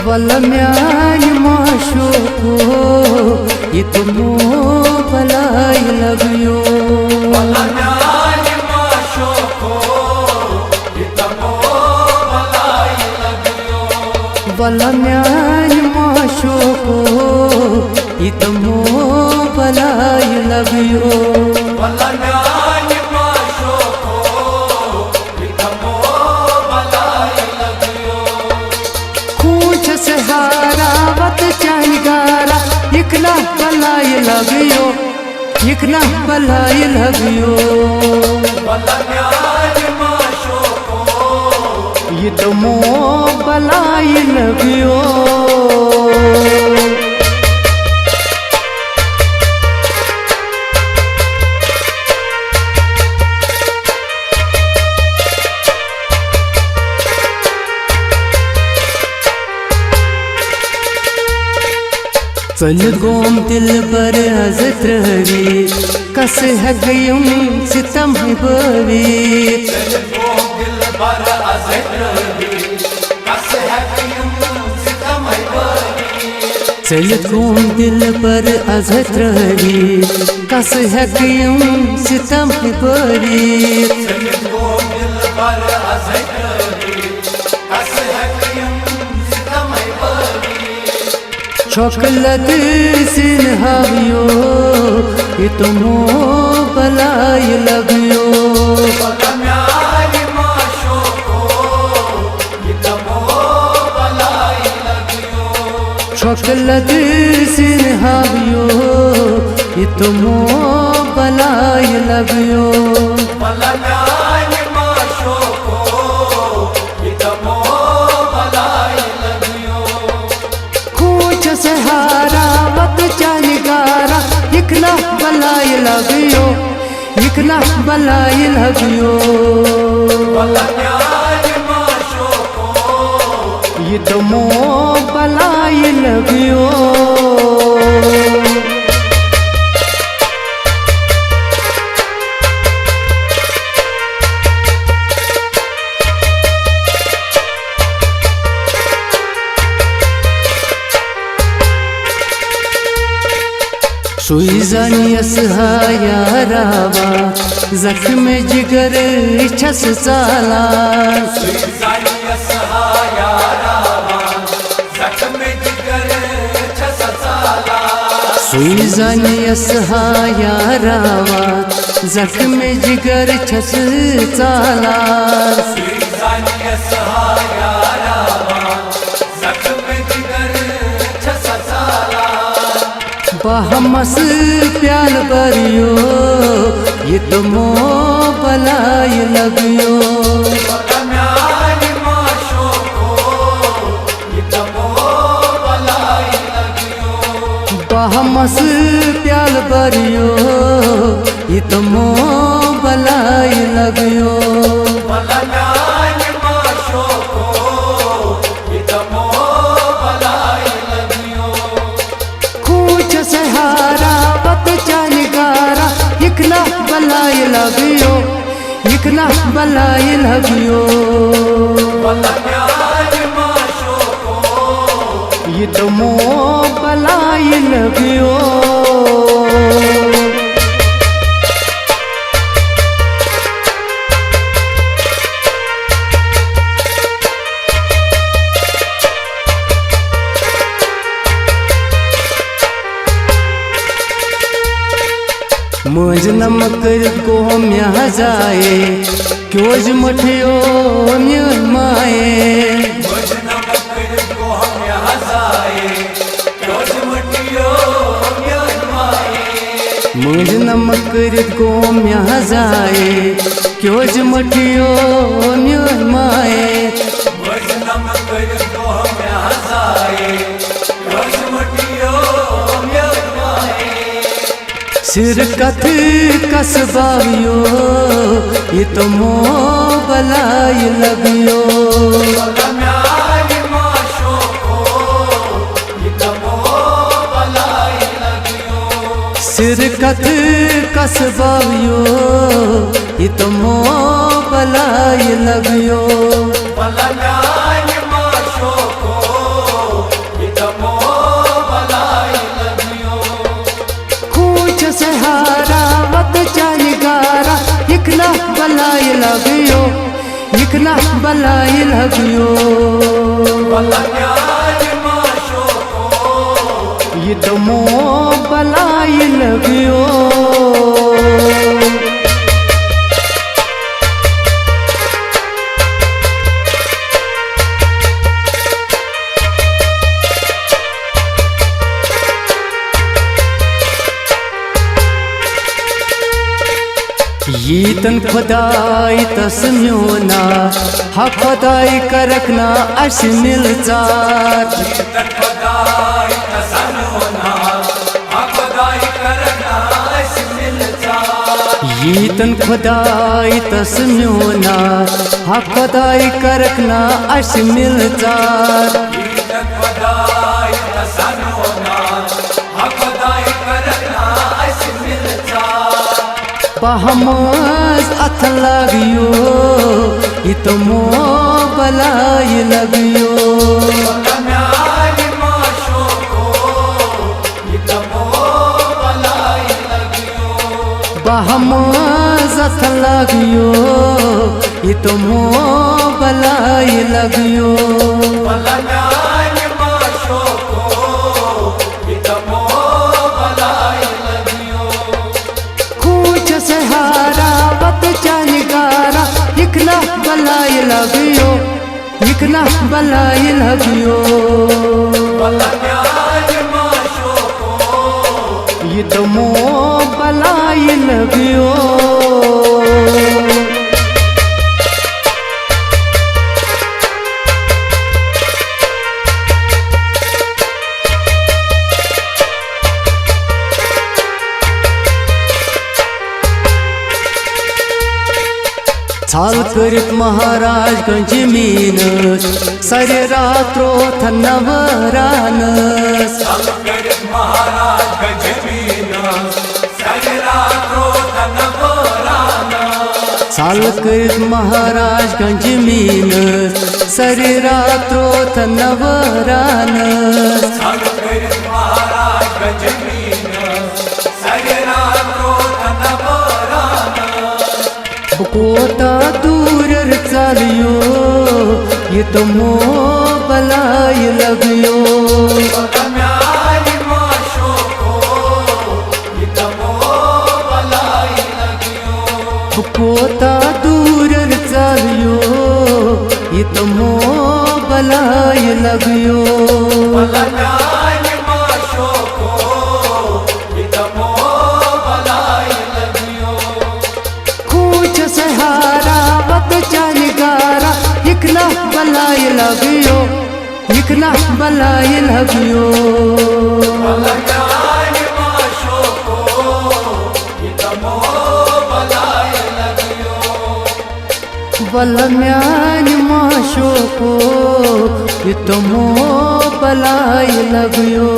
वल म्यान माशोको ये तुमो भलाई लगियो। वल म्यान माशोको ये तुमो भलाई लगियो। वल म्यान माशोको ये तुमो भलाई लगियो। वल म्यान माशोको ये तुमो भलाई लगियो। खूंच से हारावत चंगारा इकला भलाई लगियो, इकला भलाई लगियो। वल म्यान माशोको ये तुमो भलाई लगियो। चल गोम दिल बर हजत रही कस है गयुम सितम बवी। चल गोम दिल बर हजत रही कस है गयुम सितम बवी। चल गोम दिल बर हजत रही कस है गयुम सितम बवी। चल गोम दिल बर हजत रही कस है गयुम सितम बवी। चॉकलेट सिनहावियो ये तुमो भलाई लगियो। वल म्यान माशोको ये तुमो भलाई लगियो। चॉकलेट सिनहावियो ये तुमो भलाई लगियो। वल म्यान माशोको ये तुमो भलाई लगियो। खूंच से हारावत चंगारा इकला भलाई लगियो, इकला भलाई लगियो। वल म्यान माशोको ये तुमो भलाई लगियो। सुई जानी असहाया रावा जख्म जिगर छस साला। सुई असहाया रावा जख्म जिगर छस साला। सुई जानी असहाया रावा जख्म जिगर छस साला। सुई असहाया रावा जख्म जिगर छस साला। बहमस प्याल बरियो ये तुमो भलाई लगियो। वल म्यान माशोको ये तुमो भलाई लगियो। बहमस प्याल बरियो ये तुमो भलाई लगियो। वल म्यान माशोको ये तुमो भलाई लगियो। खूंच से हारावत चंगारा इकला भलाई लगियो, इकला भलाई लगियो। वल म्यान माशोको ये तुमो भलाई लगियो। मुझ नमक को म्या जाए क्योज मठियो म्या माए। मुझ नमक को यहाँ जाए क्यों मटियो म्यान माए। मुझ नमक को म्या जाए क्योज मठियो म्या माए। मुझ नमक को यहाँ जाए क्यों मटियो म्यान माए। सिर कथ कसबावियो ये तुमो भलाई लगियो। वल म्यान माशोको ये तुमो भलाई लगियो। सिर कथ कसबावियो ये तुमो भलाई लगियो। वल म्यान माशोको इकना बलाई लगियो ये तो मो बलाई लगियो ये तन खुदाई तस्म्योना हा खुदाई करकना अश मिलचार ये तन खुदाई तस्म्योना हा खुदाई करकना अश मिलचार बहमस अथ लगियो ये तो मो बलाई लगियो बहमस अथ लगियो ये तो मो बलाई लगियो इकना बलाई लगियो इकना बलाई लगियो ये तो मो बलाई लगियो छाल करित महाराजगंज मीनस सारे रात्रो नवरानस छाल करित महाराजगंज मीनस सारे रात्रो नवरानस कोता दूर चलियो ये तो मो बलाई लगियो कोता दूर चलियो ये तो मो बलाई लगियो इकना बलाई लगियो इकना बलाई लगियो बलम्यान माशो को ये तो मो बलाई लगियो।